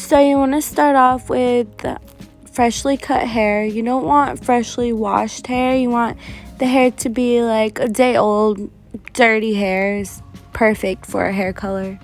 So you want to start off with freshly cut hair. You don't want freshly washed hair. You want the hair to be like a day old. Dirty hair is perfect for a hair color.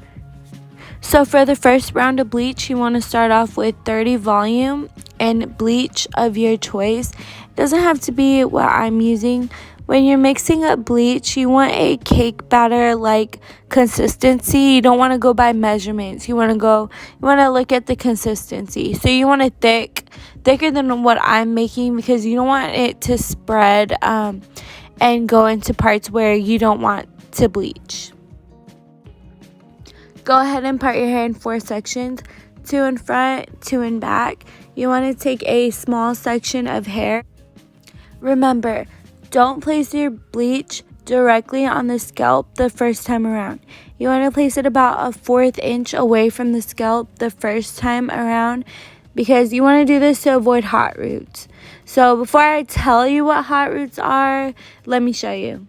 So for the first round of bleach, you want to start off with 30 volume and bleach of your choice. It doesn't have to be what I'm using. When you're mixing up bleach, you want a cake batter like consistency. You don't want to go by measurements. You want to look at the consistency. So you want it thicker than what I'm making, because you don't want it to spread and go into parts where you don't want to bleach. Go ahead and part your hair in 4 sections, 2 in front, 2 in back. You want to take a small section of hair. Remember, don't place your bleach directly on the scalp the first time around. You want to place it about a 1/4 inch away from the scalp the first time around, because you want to do this to avoid hot roots. So before I tell you what hot roots are, let me show you.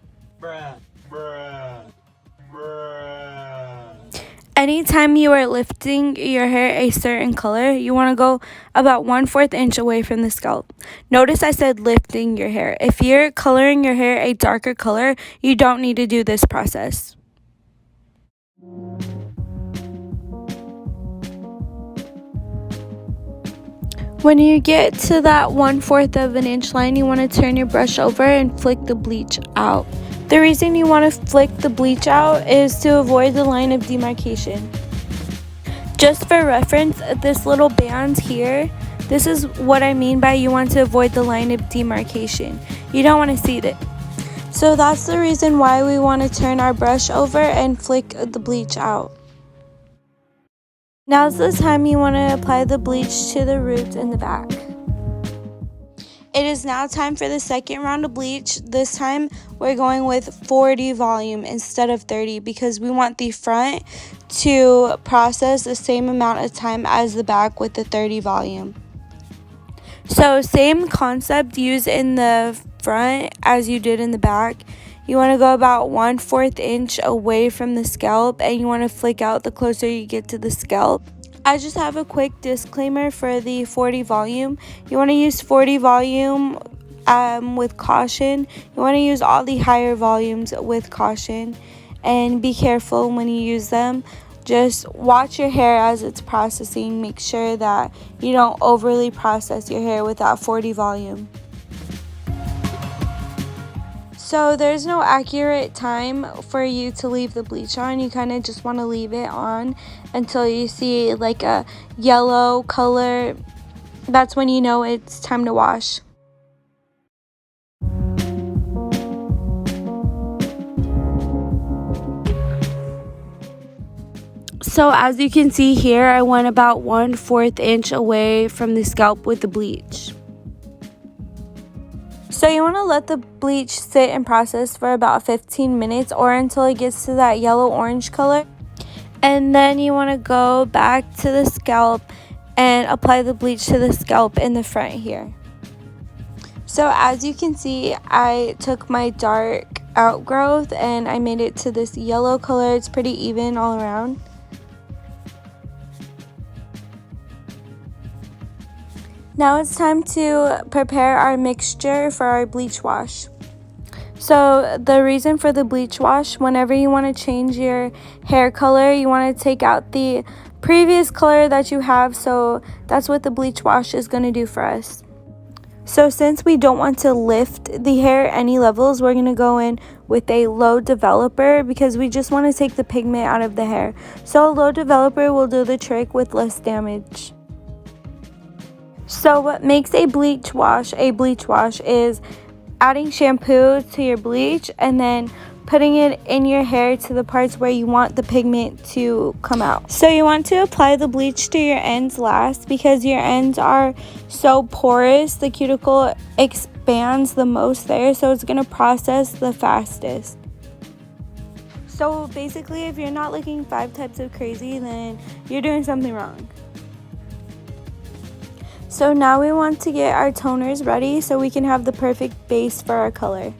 Anytime you are lifting your hair a certain color, you want to go about 1/4 inch away from the scalp. Notice I said lifting your hair. If you're coloring your hair a darker color, you don't need to do this process. When you get to that 1/4 of an inch line, you want to turn your brush over and flick the bleach out. The reason you want to flick the bleach out is to avoid the line of demarcation. Just for reference, this little band here, this is what I mean by you want to avoid the line of demarcation. You don't want to see it. So that's the reason why we want to turn our brush over and flick the bleach out. Now's the time you want to apply the bleach to the roots in the back. It is now time for the second round of bleach. This time we're going with 40 volume instead of 30, because we want the front to process the same amount of time as the back with the 30 volume. So same concept, use in the front as you did in the back. You want to go about 1/4 inch away from the scalp, and you want to flick out the closer you get to the scalp. I just have a quick disclaimer for the 40 volume. You want to use 40 volume with caution. You want to use all the higher volumes with caution, and be careful when you use them. Just watch your hair as it's processing. Make sure that you don't overly process your hair with that 40 volume. So there's no accurate time for you to leave the bleach on. You kind of just want to leave it on until you see like a yellow color. That's when you know it's time to wash. So as you can see here, I went about 1/4 inch away from the scalp with the bleach. So you want to let the bleach sit and process for about 15 minutes or until it gets to that yellow-orange color. And then you want to go back to the scalp and apply the bleach to the scalp in the front here. So as you can see, I took my dark outgrowth and I made it to this yellow color. It's pretty even all around. Now it's time to prepare our mixture for our bleach wash. So the reason for the bleach wash, whenever you want to change your hair color, you want to take out the previous color that you have. So that's what the bleach wash is going to do for us. So since we don't want to lift the hair any levels, we're going to go in with a low developer, because we just want to take the pigment out of the hair. So a low developer will do the trick with less damage. So what makes a bleach wash is adding shampoo to your bleach and then putting it in your hair to the parts where you want the pigment to come out. So you want to apply the bleach to your ends last, because your ends are so porous. The cuticle expands the most there, so it's going to process the fastest. So basically, if you're not looking 5 types of crazy, then you're doing something wrong. So now we want to get our toners ready so we can have the perfect base for our color.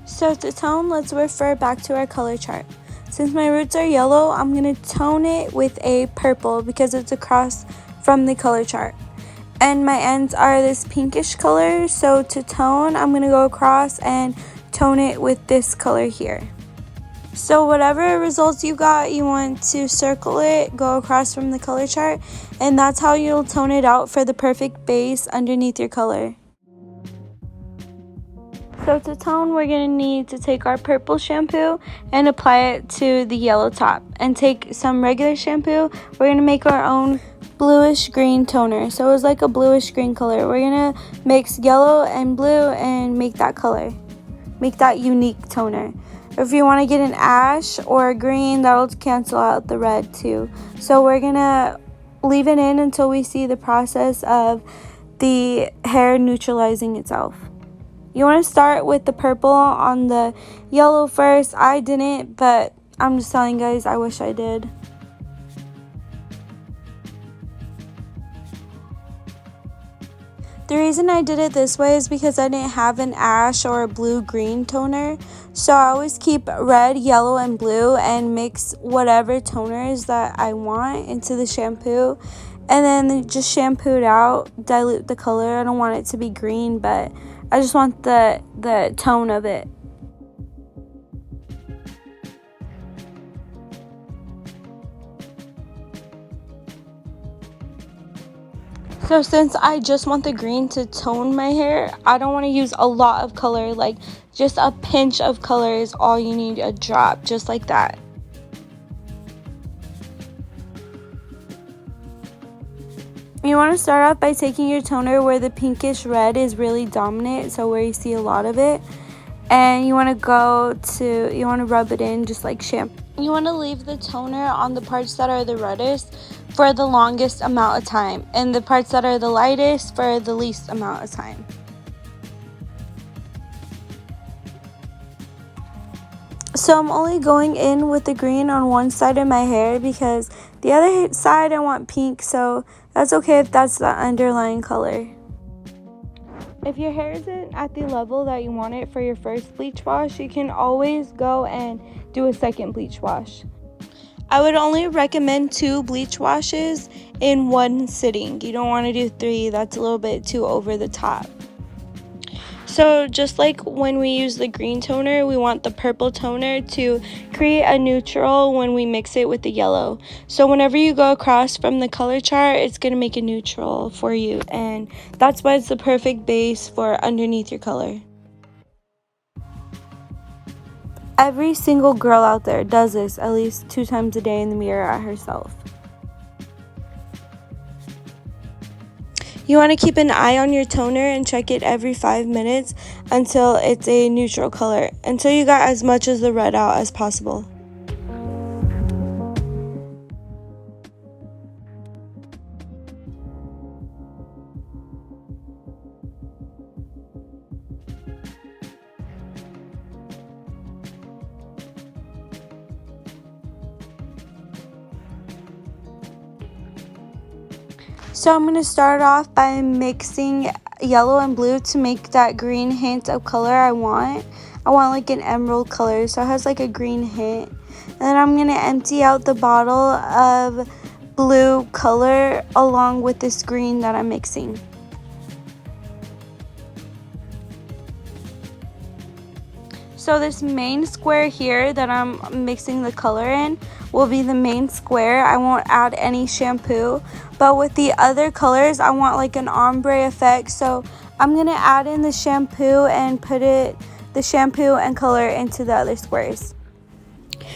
So to tone, let's refer back to our color chart. Since my roots are yellow, I'm going to tone it with a purple because it's across from the color chart. And my ends are this pinkish color, so to tone, I'm going to go across and tone it with this color here. So whatever results you got, you want to circle it, go across from the color chart, and that's how you'll tone it out for the perfect base underneath your color. So to tone, we're going to need to take our purple shampoo and apply it to the yellow top, and take some regular shampoo. We're going to make our own bluish green toner, so it's like a bluish green color. We're going to mix yellow and blue and make that color, make that unique toner. If you want to get an ash or a green, that'll cancel out the red too. So we're going to leave it in until we see the process of the hair neutralizing itself. You want to start with the purple on the yellow first. I didn't, but I'm just telling you guys, I wish I did. The reason I did it this way is because I didn't have an ash or a blue-green toner. So I always keep red, yellow, and blue and mix whatever toners that I want into the shampoo. And then just shampoo it out, dilute the color. I don't want it to be green, but I just want the tone of it. So since I just want the green to tone my hair, I don't want to use a lot of color. Like just a pinch of color is all you need, a drop, just like that. You want to start off by taking your toner where the pinkish red is really dominant, so where you see a lot of it. And you want to rub it in just like shampoo. You want to leave the toner on the parts that are the reddest for the longest amount of time, and the parts that are the lightest for the least amount of time. So I'm only going in with the green on one side of my hair because the other side I want pink, so that's okay if that's the underlying color. If your hair isn't at the level that you want it for your first bleach wash, you can always go and do a second bleach wash. I would only recommend 2 bleach washes in one sitting. You don't want to do 3, that's a little bit too over the top. So just like when we use the green toner, we want the purple toner to create a neutral when we mix it with the yellow. So whenever you go across from the color chart, it's going to make a neutral for you. And that's why it's the perfect base for underneath your color. Every single girl out there does this at least 2 times a day in the mirror at herself. You want to keep an eye on your toner and check it every 5 minutes until it's a neutral color, until you got as much of the red out as possible. So I'm going to start off by mixing yellow and blue to make that green hint of color I want. I want like an emerald color, so it has like a green hint. And then I'm going to empty out the bottle of blue color along with this green that I'm mixing. So this main square here that I'm mixing the color in will be the main square. I won't add any shampoo, but with the other colors I want like an ombre effect, so I'm gonna add in the shampoo and put the shampoo and color into the other squares.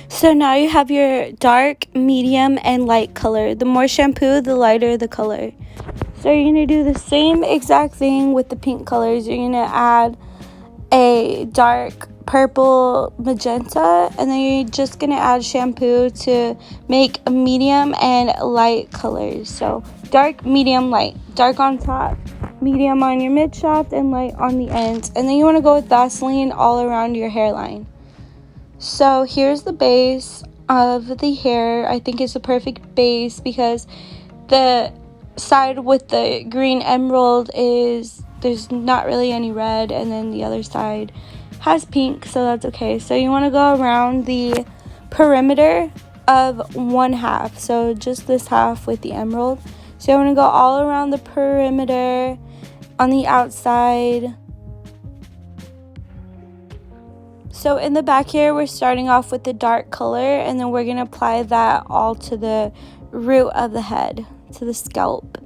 So now you have your dark, medium, and light color. The more shampoo, the lighter the color. So you're gonna do the same exact thing with the pink colors. You're gonna add a dark purple, magenta, and then you're just gonna add shampoo to make a medium and light colors. So dark, medium, light. Dark on top, medium on your mid shaft, and light on the ends. And then you want to go with Vaseline all around your hairline. So here's the base of the hair. I think it's a perfect base because the side with the green emerald there's not really any red, and then the other side has pink, so that's okay. So you want to go around the perimeter of 1/2, so just this half with the emerald. So I'm going to go all around the perimeter on the outside. So in the back here, we're starting off with the dark color, and then we're going to apply that all to the root of the head, to the scalp.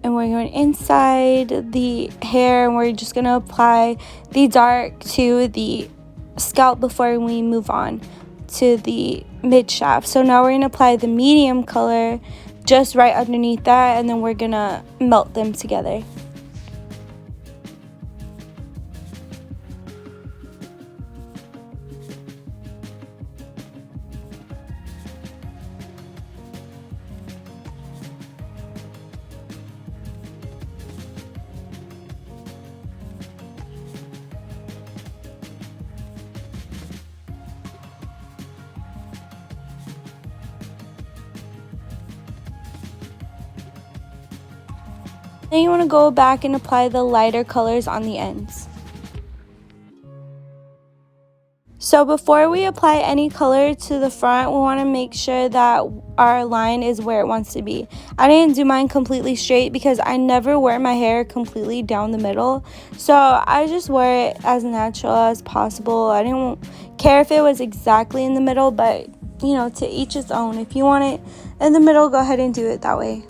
And we're going inside the hair, and we're just going to apply the dark to the scalp before we move on to the mid shaft. So now we're going to apply the medium color just right underneath that, and then we're going to melt them together. Then you want to go back and apply the lighter colors on the ends. So before we apply any color to the front, we want to make sure that our line is where it wants to be. I didn't do mine completely straight because I never wear my hair completely down the middle. So I just wear it as natural as possible. I didn't care if it was exactly in the middle, but you know, to each his own. If you want it in the middle, go ahead and do it that way.